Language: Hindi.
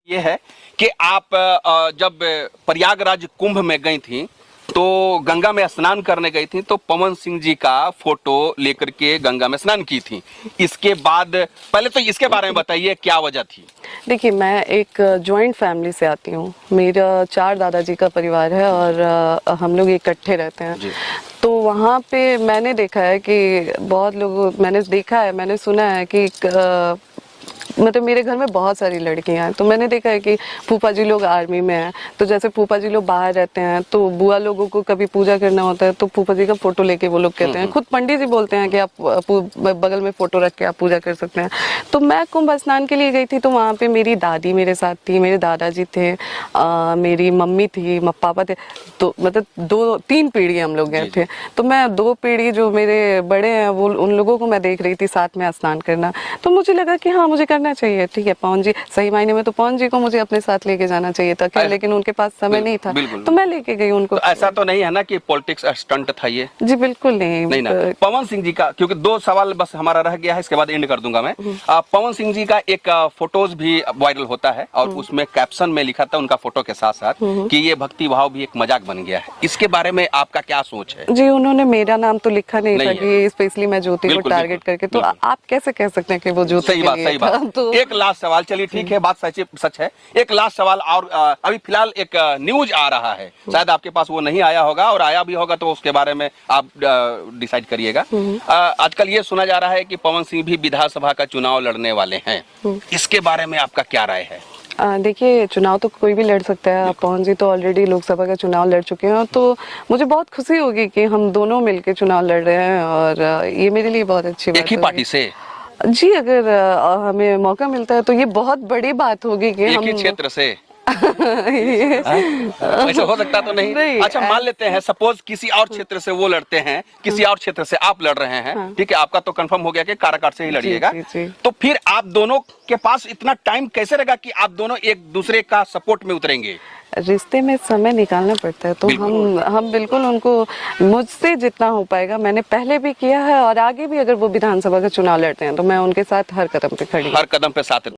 ये है कि आप जब प्रयागराज कुंभ में गई थी तो गंगा में स्नान करने गई थी तो पवन सिंह जी का फोटो लेकर के गंगा में स्नान की थी। इसके बाद पहले तो इसके बारे में बताइए क्या वजह थी। देखिए, मैं एक जॉइंट फैमिली से आती हूँ। मेरा 4 दादाजी का परिवार है और हम लोग इकट्ठे रहते हैं। तो वहाँ पे मैंने देखा है कि बहुत लोगों मैंने सुना है कि मतलब मेरे घर में बहुत सारी लड़कियां हैं, तो मैंने देखा है कि फूफा जी लोग आर्मी में हैं, तो जैसे फूफा जी लोग बाहर रहते हैं तो बुआ लोगों को कभी पूजा करना होता है तो फूफा जी का फोटो लेके वो लोग कहते हैं, खुद पंडित जी बोलते हैं कि आप बगल में फोटो रख के आप पूजा कर सकते हैं। तो मैं कुंभ स्नान के लिए गई थी तो वहाँ पे मेरी दादी मेरे साथ थी, मेरे दादाजी थे, मेरी मम्मी थी, पापा थे, तो मतलब 2-3 पीढ़ी हम लोग गए थे। तो मैं 2 पीढ़ी जो मेरे बड़े हैं वो उन लोगों को मैं देख रही थी साथ में स्नान करना, तो मुझे लगा कि हाँ मुझे करना चाहिए। ठीक है, पवन जी सही मायने में तो पवन जी को मुझे अपने साथ लेके जाना चाहिए था, क्या लेकिन उनके पास समय नहीं था तो मैं लेके गई उनको। तो ऐसा तो नहीं है ना कि पॉलिटिक्स स्टंट था ये? जी बिल्कुल नहीं। नहीं ना। पवन सिंह जी का, क्योंकि 2 सवाल बस हमारा रह गया है, इसके बाद एंड कर दूंगा मैं। पवन सिंह जी का एक फोटोज भी वायरल होता है और उसमें कैप्शन में लिखा था उनका फोटो के साथ साथ कि ये भक्ति भाव भी एक मजाक बन गया है। इसके बारे में आपका क्या सोच है? जी, उन्होंने मेरा नाम तो लिखा नहीं था कि स्पेशली मैं ज्योति को टारगेट करके, तो आप कैसे कह सकते हैं कि वो ज्योति? सही बात। तो एक लास्ट सवाल, चलिए ठीक है, बात सच है। एक लास्ट सवाल और अभी फिलहाल एक न्यूज आ रहा है, शायद आपके पास वो नहीं आया होगा, और आया भी होगा तो उसके बारे में आप डिसाइड करिएगा। आजकल ये सुना जा रहा है कि पवन सिंह भी विधानसभा का चुनाव लड़ने वाले हैं, इसके बारे में आपका क्या राय है? देखिए, चुनाव तो कोई भी लड़ सकता है। पवन जी तो ऑलरेडी लोकसभा का चुनाव लड़ चुके हैं, तो मुझे बहुत खुशी होगी कि हम दोनों मिलके चुनाव लड़ रहे हैं और ये मेरे लिए बहुत अच्छी बात है। एक ही पार्टी से? जी, अगर हमें मौका मिलता है तो ये बहुत बड़ी बात होगी कि एक हम ही क्षेत्र से। ऐसा हो सकता तो नहीं। अच्छा, मान लेते हैं सपोज किसी और क्षेत्र से वो लड़ते हैं, किसी और क्षेत्र से आप लड़ रहे हैं, ठीक है, आपका तो कंफर्म हो गया कि काराकाट से ही लड़िएगा, तो फिर आप दोनों के पास इतना टाइम कैसे रहेगा कि आप दोनों एक दूसरे का सपोर्ट में उतरेंगे? रिश्ते में समय निकालना पड़ता है, तो हम बिल्कुल उनको, मुझसे जितना हो पाएगा मैंने पहले भी किया है और आगे भी अगर वो विधानसभा का चुनाव लड़ते हैं तो मैं उनके साथ हर कदम पे खड़ी हूं। हर कदम पे साथ